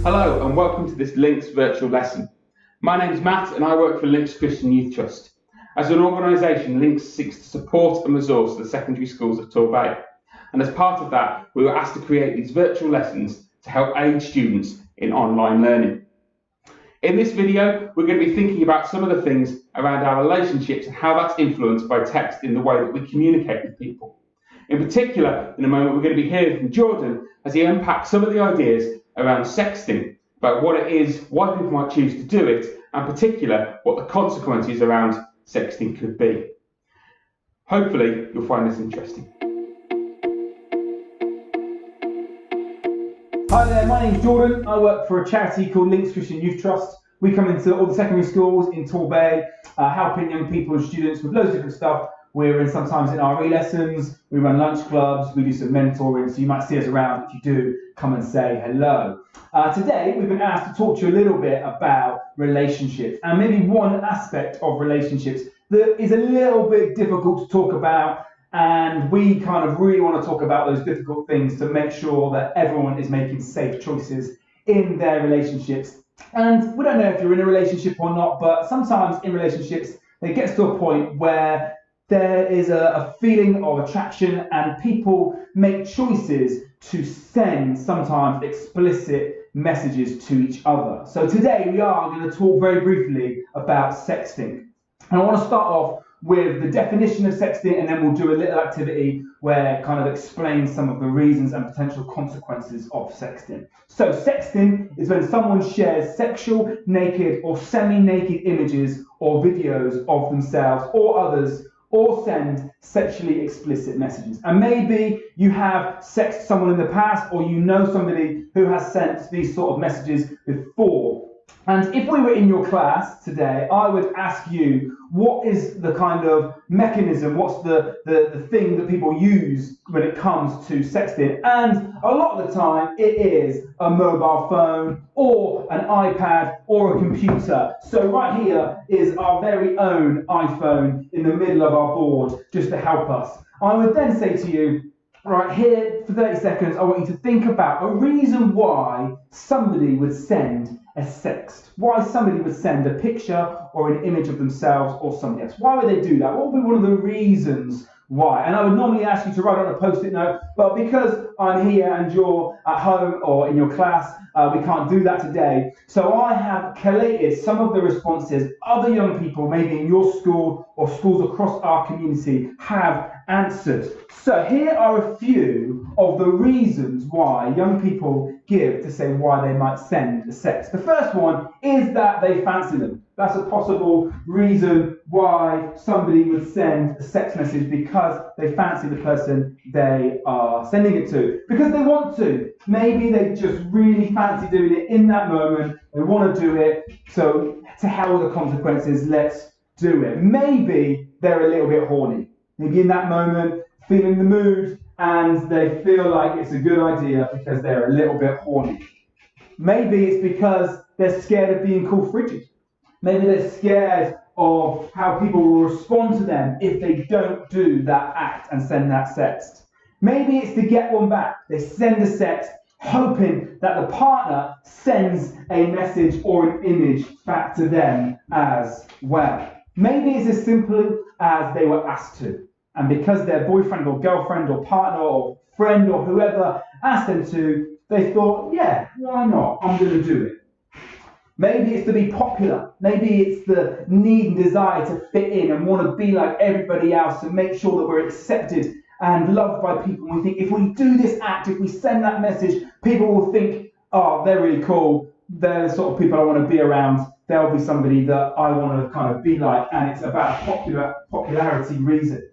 Hello and welcome to this LiNX Virtual Lesson. My name is Matt and I work for LiNX Christian Youth Trust. As an organisation, LiNX seeks to support and resource the secondary schools of Torbay. And as part of that, we were asked to create these virtual lessons to help aid students in online learning. In this video, we're going to be thinking about some of the things around our relationships and how that's influenced by text in the way that we communicate with people. In particular, in a moment, we're going to be hearing from Jordan as he unpacks some of the ideas around sexting, about what it is, why people might choose to do it, and in particular, what the consequences around sexting could be. Hopefully, you'll find this interesting. Hi there, my name's Jordan. I work for a charity called LiNX Christian Youth Trust. We come into all the secondary schools in Torbay, helping young people and students with loads of different stuff. We're sometimes in RE lessons, we run lunch clubs, we do some mentoring, so you might see us around. If you do, come and say hello. Today, we've been asked to talk to you a little bit about relationships, and maybe one aspect of relationships that is a little bit difficult to talk about, and we kind of really want to talk about those difficult things to make sure that everyone is making safe choices in their relationships. And we don't know if you're in a relationship or not, but sometimes in relationships, it gets to a point where there is a feeling of attraction and people make choices to send sometimes explicit messages to each other. So today we are going to talk very briefly about sexting. And I want to start off with the definition of sexting, and then we'll do a little activity where it kind of explains some of the reasons and potential consequences of sexting. So sexting is when someone shares sexual, naked or semi-naked images or videos of themselves or others, or send sexually explicit messages. And maybe you have sexted someone in the past, or you know somebody who has sent these sort of messages before. And if we were in your class today, I would ask you, what is the kind of mechanism, what's the thing that people use when it comes to sexting? And a lot of the time it is a mobile phone or an iPad or a computer. So right here is our very own iPhone in the middle of our board, just to help us. I would then say to you, right here for 30 seconds, I want you to think about a reason why somebody would send a sext, why somebody would send a picture or an image of themselves or somebody else. Why would they do that? What would be one of the reasons why? And I would normally ask you to write on a post-it note, but because I'm here and you're at home or in your class, we can't do that today. So I have collated some of the responses other young people, maybe in your school or schools across our community, have answered. So here are a few of the reasons why young people give to say why they might send a sext. The first one is that they fancy them. That's a possible reason why somebody would send a sext message, because they fancy the person they are sending it to, because they want to. Maybe they just really fancy doing it in that moment. They want to do it, so to hell with the consequences, let's do it. Maybe they're a little bit horny. Maybe in that moment, feeling the mood, and they feel like it's a good idea because they're a little bit horny. Maybe it's because they're scared of being called frigid. Maybe they're scared of how people will respond to them if they don't do that act and send that sext. Maybe it's to get one back. They send a sext hoping that the partner sends a message or an image back to them as well. Maybe it's as simple as they were asked to, and because their boyfriend or girlfriend or partner or friend or whoever asked them to, they thought, yeah, why not? I'm going to do it. Maybe it's to be popular. Maybe it's the need and desire to fit in and want to be like everybody else and make sure that we're accepted and loved by people. And we think if we do this act, if we send that message, people will think, oh, they're really cool. They're the sort of people I want to be around. They'll be somebody that I want to kind of be like, and it's about a popularity reason.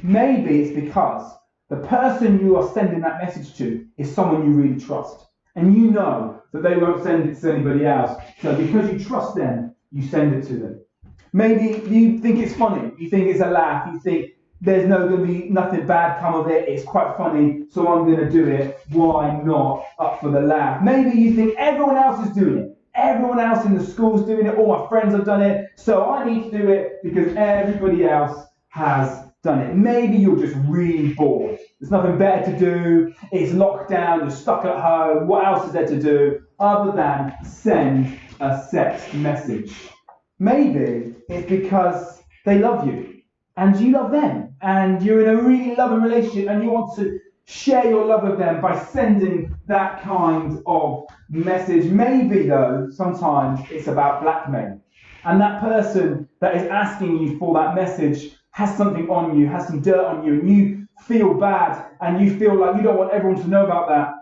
Maybe it's because the person you are sending that message to is someone you really trust, and you know that they won't send it to anybody else. So because you trust them, you send it to them. Maybe you think it's funny, you think it's a laugh, you think there's going to be nothing bad come of it, it's quite funny, so I'm going to do it. Why not? Up for the laugh. Maybe you think everyone else is doing it. Everyone else in the school's doing it, all my friends have done it, so I need to do it because everybody else has done it. Maybe you're just really bored. There's nothing better to do. It's lockdown, you're stuck at home. What else is there to do? other than send a sex message? Maybe it's because they love you and you love them and you're in a really loving relationship and you want to share your love with them by sending that kind of message. Maybe though, sometimes it's about blackmail. And that person that is asking you for that message has something on you, has some dirt on you, and you feel bad and you feel like you don't want everyone to know about that.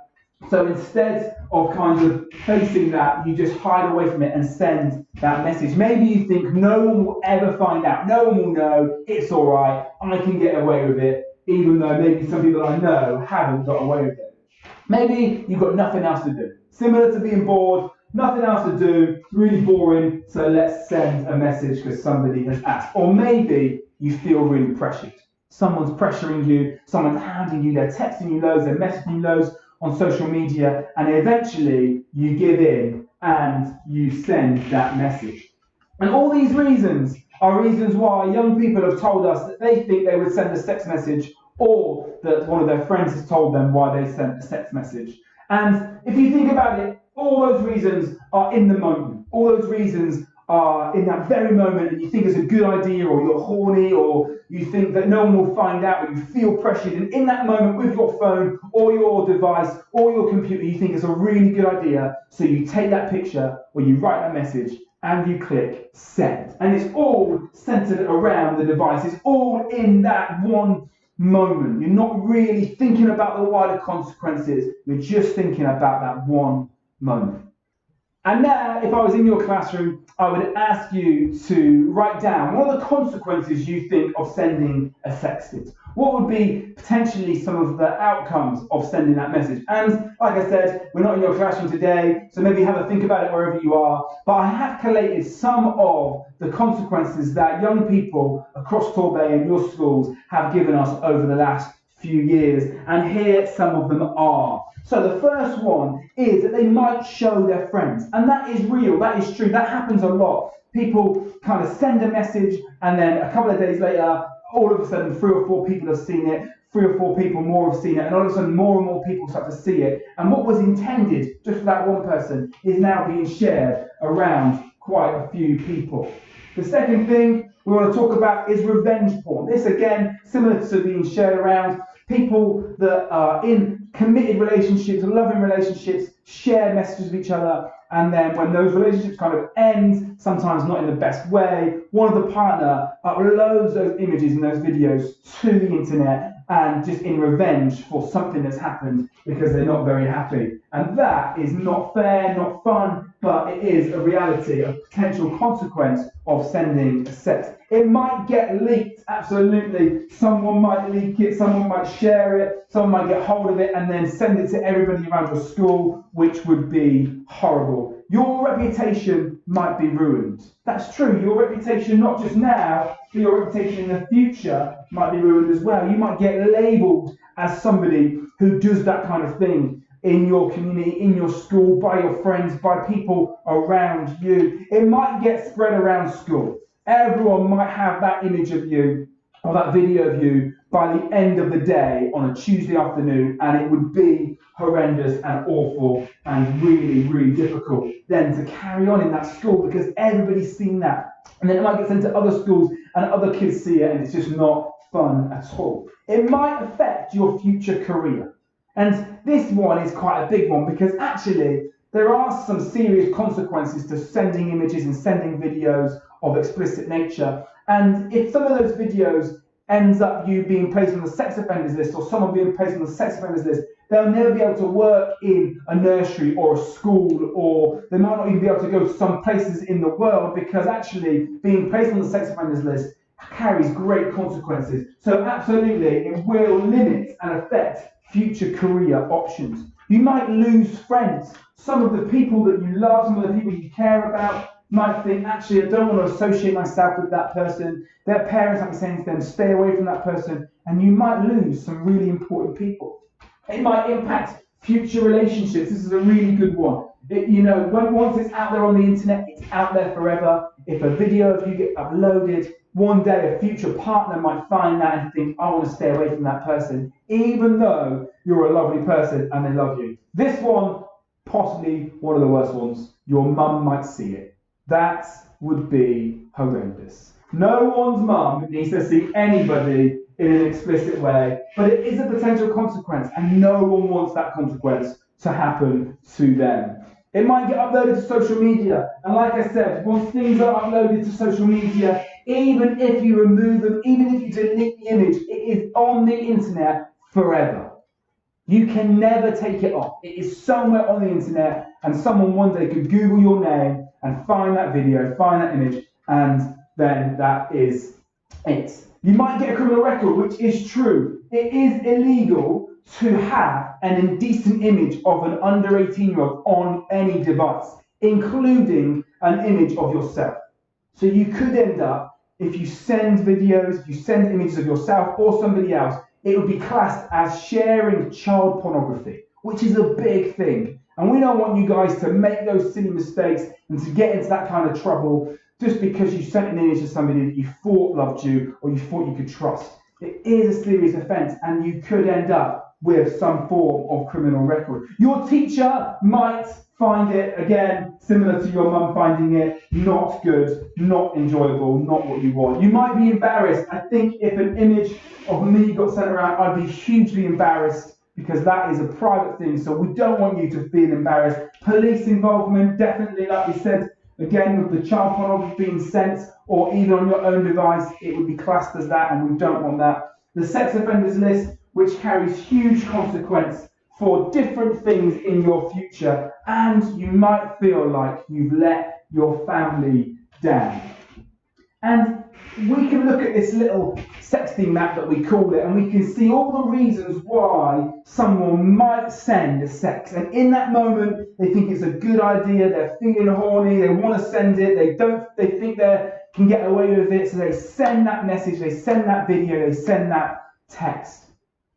So instead of kind of facing that, you just hide away from it and send that message. Maybe you think no one will ever find out, no one will know, it's all right, I can get away with it, even though maybe some people I know haven't got away with it. Maybe you've got nothing else to do. Similar to being bored, nothing else to do, really boring, so let's send a message because somebody has asked. Or maybe you feel really pressured. Someone's pressuring you, someone's hounding you, they're texting you loads, they're messaging you loads on social media, and eventually you give in and you send that message. And all these reasons are reasons why young people have told us that they think they would send a sex message, or that one of their friends has told them why they sent a sex message. And if you think about it, all those reasons are in the moment. All those reasons are in that very moment, and you think it's a good idea, or you're horny, or you think that no one will find out, or you feel pressured, and in that moment with your phone or your device or your computer, you think it's a really good idea, so you take that picture or you write that message and you click send. And it's all centered around the device. It's all in that one moment. You're not really thinking about the wider consequences. You're just thinking about that one moment. And now, if I was in your classroom, I would ask you to write down what are the consequences you think of sending a sexting. What would be potentially some of the outcomes of sending that message? And like I said, we're not in your classroom today, so maybe have a think about it wherever you are. But I have collated some of the consequences that young people across Torbay and your schools have given us over the last few years. And here some of them are. So the first one is that they might show their friends. And that is real, that is true, that happens a lot. People kind of send a message and then a couple of days later, all of a sudden 3 or 4 people have seen it, 3 or 4 people more have seen it, and all of a sudden more and more people start to see it. And what was intended just for that one person is now being shared around quite a few people. The second thing we want to talk about is revenge porn. This again, similar to being shared around. People that are in committed relationships, loving relationships, share messages with each other, and then when those relationships kind of end, sometimes not in the best way, one of the partner uploads those images and those videos to the internet, and just in revenge for something that's happened because they're not very happy. And that is not fair, not fun, but it is a reality, a potential consequence of sending a sex. It might get leaked, absolutely. Someone might leak it, someone might share it, someone might get hold of it and then send it to everybody around your school, which would be horrible. Your reputation might be ruined. That's true. Your reputation, not just now, but your reputation in the future might be ruined as well. You might get labelled as somebody who does that kind of thing in your community, in your school, by your friends, by people around you. It might get spread around school. Everyone might have that image of you or that video of you by the end of the day on a Tuesday afternoon, and it would be horrendous and awful and really, really difficult then to carry on in that school because everybody's seen that. And then it might get sent to other schools and other kids see it, and it's just not fun at all. It might affect your future career. And this one is quite a big one because actually there are some serious consequences to sending images and sending videos of explicit nature. And if some of those videos ends up you being placed on the sex offenders list or someone being placed on the sex offenders list, they'll never be able to work in a nursery or a school, or they might not even be able to go to some places in the world because actually being placed on the sex offenders list carries great consequences. So absolutely, it will limit and affect future career options. You might lose friends. Some of the people that you love, some of the people you care about, might think, actually, I don't want to associate myself with that person. Their parents might be saying to them, stay away from that person, and you might lose some really important people. It might impact future relationships. This is a really good one. Once it's out there on the internet, it's out there forever. If a video of you get uploaded, one day a future partner might find that and think, I want to stay away from that person, even though you're a lovely person and they love you. This one possibly one of the worst ones, your mum might see it. That would be horrendous. No one's mum needs to see anybody in an explicit way, but it is a potential consequence, and no one wants that consequence to happen to them. It might get uploaded to social media, and like I said, once things are uploaded to social media, even if you remove them, even if you delete the image, it is on the internet forever. You can never take it off. It is somewhere on the internet, and someone one day could Google your name and find that video, find that image, and then that is it. You might get a criminal record, which is true. It is illegal to have an indecent image of an under 18-year-old on any device, including an image of yourself. So you could end up, if you send videos, if you send images of yourself or somebody else, it would be classed as sharing child pornography, which is a big thing. And we don't want you guys to make those silly mistakes and to get into that kind of trouble just because you sent an image to somebody that you thought loved you or you thought you could trust. It is a serious offence, and you could end up with some form of criminal record. Your teacher might find it, again, similar to your mum finding it, not good, not enjoyable, not what you want. You might be embarrassed. I think if an image of me got sent around, I'd be hugely embarrassed, because that is a private thing, so we don't want you to feel embarrassed. Police involvement, definitely, like we said, again, with the child pornography being sent, or even on your own device, it would be classed as that, and we don't want that. The sex offenders list, which carries huge consequence for different things in your future, and you might feel like you've let your family down. And we can look at this little sexting map that we call it, and we can see all the reasons why someone might send a sex. And in that moment, they think it's a good idea, they're feeling horny, they want to send it, they think they can get away with it, so they send that message, they send that video, they send that text.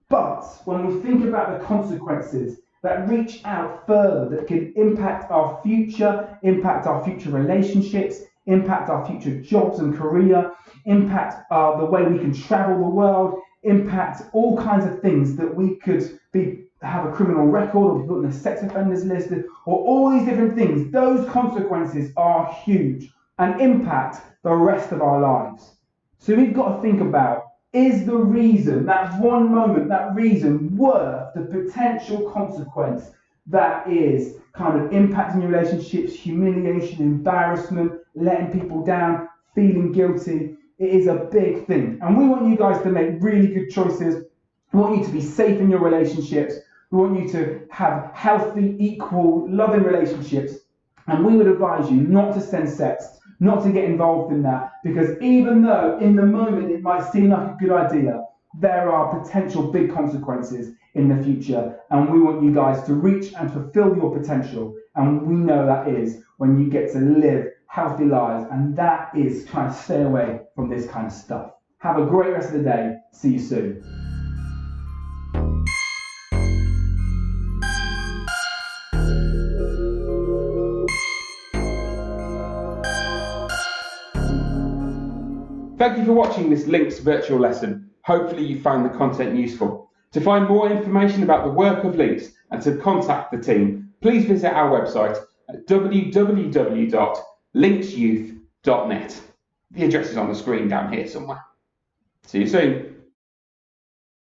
But when we think about the consequences that reach out further, that can impact our future relationships, impact our future jobs and career, impact the way we can travel the world, impact all kinds of things, that we could have a criminal record or be put on a sex offenders list, or all these different things. Those consequences are huge and impact the rest of our lives. So we've got to think about, is the reason, that one moment, that reason worth the potential consequence that is kind of impacting your relationships, humiliation, embarrassment, letting people down, feeling guilty? It is a big thing. And we want you guys to make really good choices. We want you to be safe in your relationships. We want you to have healthy, equal, loving relationships. And we would advise you not to send sex, not to get involved in that, because even though in the moment it might seem like a good idea, there are potential big consequences in the future, and we want you guys to reach and fulfill your potential, and we know that is when you get to live healthy lives, and that is trying to stay away from this kind of stuff. Have a great rest of the day. See you soon. Thank you for watching this LiNX virtual lesson. Hopefully you found the content useful. To find more information about the work of LiNX and to contact the team, please visit our website at www.linxyouth.net. The address is on the screen down here somewhere. See you soon.